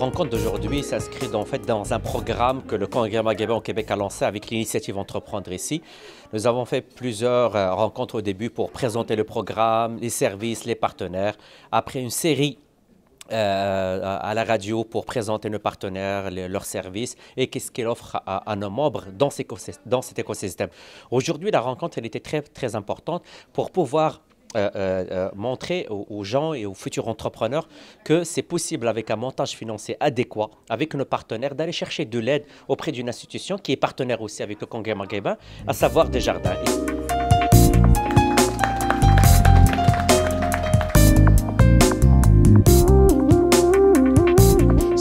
rencontre d'aujourd'hui s'inscrit dans un programme que le Congrès maghrébin au Québec a lancé avec l'initiative Entreprendre ici. Nous avons fait plusieurs rencontres au début pour présenter le programme, les services, les partenaires. Après une série à la radio pour présenter nos partenaires, leurs services et qu'est-ce qu'ils offrent à nos membres dans cet écosystème. Aujourd'hui, la rencontre elle était très importante pour pouvoir montrer aux gens et aux futurs entrepreneurs que c'est possible avec un montage financier adéquat, avec nos partenaires, d'aller chercher de l'aide auprès d'une institution qui est partenaire aussi avec le Congrès maghrébin, à savoir Desjardins.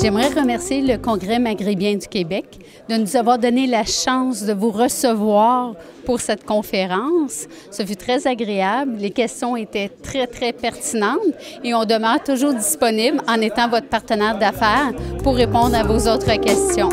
J'aimerais remercier le Congrès maghrébin du Québec de nous avoir donné la chance de vous recevoir pour cette conférence. Ce fut très agréable, les questions étaient très pertinentes et on demeure toujours disponible en étant votre partenaire d'affaires pour répondre à vos autres questions.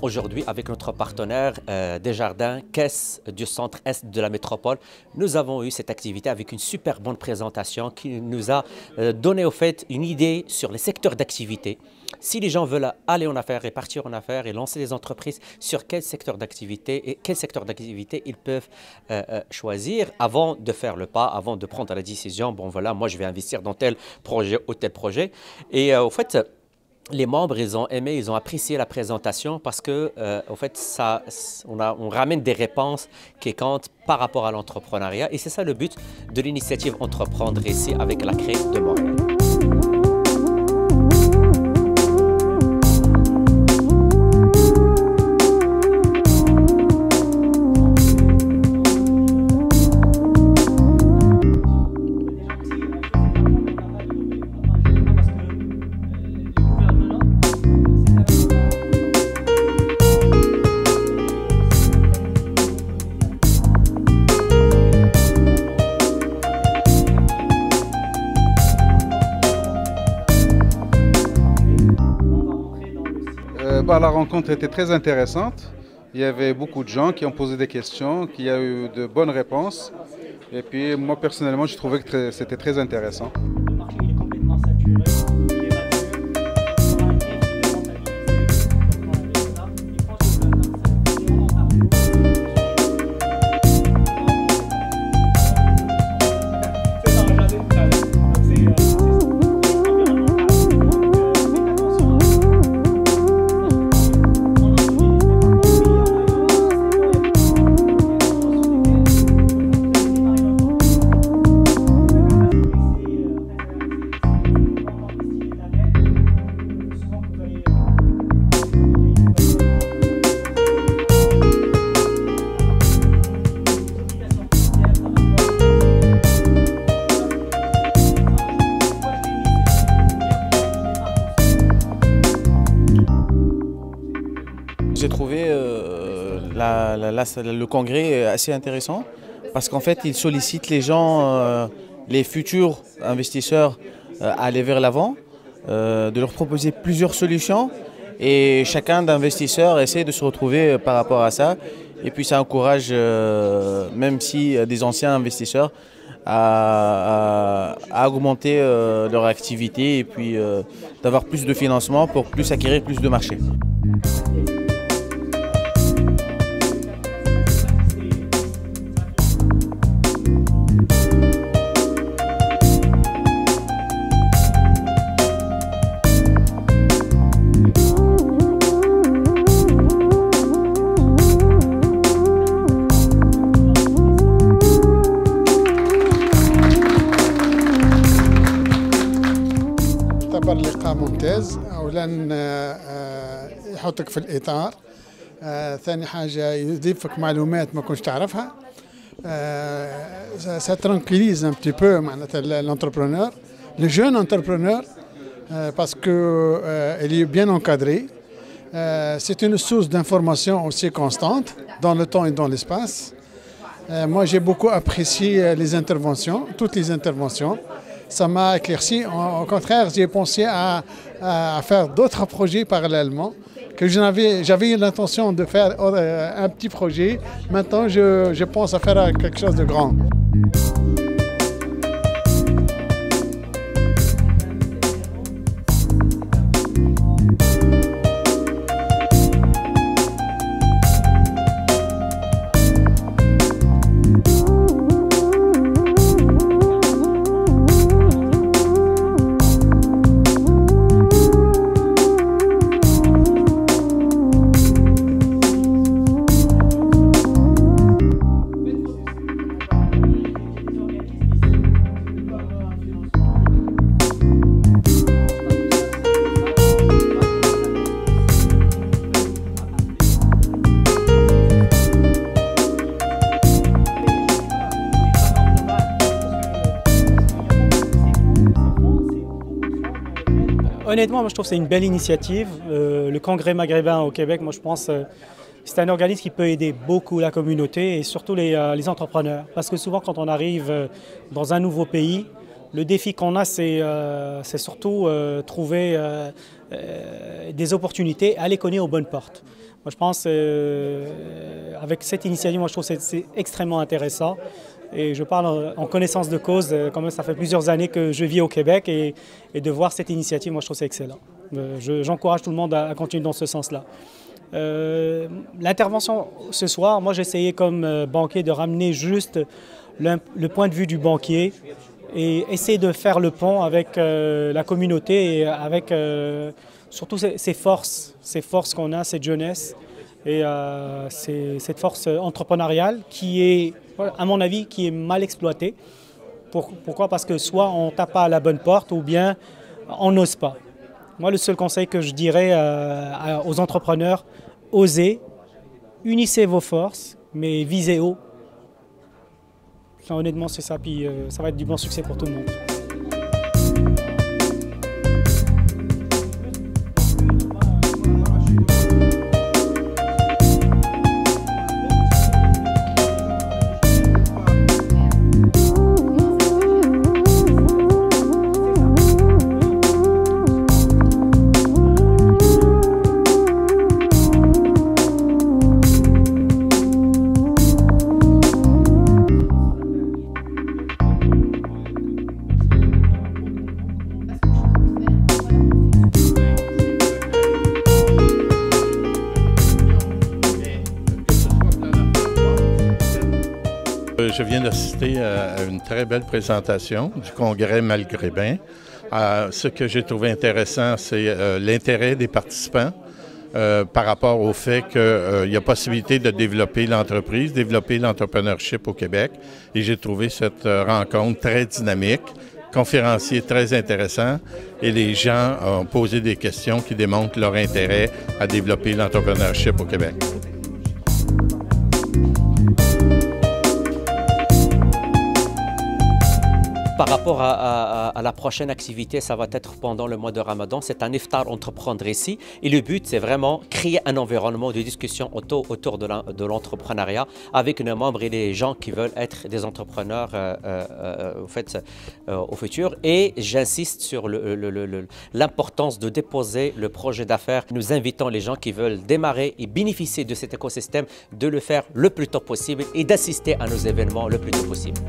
Aujourd'hui, avec notre partenaire Desjardins, Caisse du Centre-Est de la métropole, nous avons eu cette activité avec une super bonne présentation qui nous a donné au fait une idée sur les secteurs d'activité. Si les gens veulent aller en affaires et partir en affaires et lancer des entreprises, sur quel secteur d'activité ils peuvent choisir avant de faire le pas, avant de prendre la décision. Bon voilà, moi je vais investir dans tel projet ou tel projet. Et au fait, les membres, ils ont aimé, ils ont apprécié la présentation parce que, en fait, on ramène des réponses qui comptent par rapport à l'entrepreneuriat. Et c'est ça le but de l'initiative Entreprendre ici avec la CRE de Montréal. La rencontre était très intéressante. Il y avait beaucoup de gens qui ont posé des questions, qui a eu de bonnes réponses. Et puis moi personnellement, je trouvais que c'était très intéressant. Le marché il est complètement saturé. J'ai trouvé le congrès assez intéressant parce qu'en fait, il sollicite les gens, les futurs investisseurs à aller vers l'avant, de leur proposer plusieurs solutions et chacun d'investisseurs essaie de se retrouver par rapport à ça. Et puis ça encourage, même si des anciens investisseurs, à augmenter leur activité et puis d'avoir plus de financement pour plus acquérir plus de marchés. لقاء ممتاز. أولا يحطك في الإطار، ثاني حاجة يضيفك معلومات ما كنتش تعرفها. Ça tranquillise un petit peu l'entrepreneur, le jeune entrepreneur, parce qu'il est bien encadré. C'est une source d'information aussi constante. dans le temps et dans l'espace. Moi, j'ai beaucoup apprécié les interventions, toutes les interventions. Ça m'a éclairci. Au contraire, j'ai pensé à faire d'autres projets parallèlement. Que j'avais l'intention de faire un petit projet. Maintenant, je pense à faire quelque chose de grand. Honnêtement, moi, je trouve que c'est une belle initiative. Le Congrès maghrébin au Québec, moi je pense c'est un organisme qui peut aider beaucoup la communauté et surtout les entrepreneurs. Parce que souvent quand on arrive dans un nouveau pays, le défi qu'on a c'est surtout trouver des opportunités, aller cogner aux bonnes portes. Moi je pense avec cette initiative, moi je trouve que c'est extrêmement intéressant. Et je parle en connaissance de cause, quand même ça fait plusieurs années que je vis au Québec et de voir cette initiative, moi je trouve que c'est excellent. J'encourage tout le monde à continuer dans ce sens-là. L'intervention ce soir, moi j'ai essayé comme banquier de ramener juste le point de vue du banquier et essayer de faire le pont avec la communauté et avec surtout ces forces qu'on a, cette jeunesse. Et cette force entrepreneuriale qui est, à mon avis, qui est mal exploitée. Pourquoi? Parce que soit on ne tape pas à la bonne porte ou bien on n'ose pas. Moi, le seul conseil que je dirais aux entrepreneurs, osez, unissez vos forces, mais visez haut. Honnêtement, c'est ça, puis ça va être du bon succès pour tout le monde. Je viens d'assister à une très belle présentation du Congrès maghrébin. Ce que j'ai trouvé intéressant, c'est l'intérêt des participants par rapport au fait qu'il y a possibilité de développer l'entreprise, développer l'entrepreneurship au Québec. Et j'ai trouvé cette rencontre très dynamique, conférencier très intéressant, et les gens ont posé des questions qui démontrent leur intérêt à développer l'entrepreneurship au Québec. Par rapport à la prochaine activité, ça va être pendant le mois de Ramadan. C'est un iftar entreprendre ici. Et le but, c'est vraiment créer un environnement de discussion autour de l'entrepreneuriat avec nos membres et les gens qui veulent être des entrepreneurs au futur. Et j'insiste sur l'importance de déposer le projet d'affaires. Nous invitons les gens qui veulent démarrer et bénéficier de cet écosystème de le faire le plus tôt possible et d'assister à nos événements le plus tôt possible.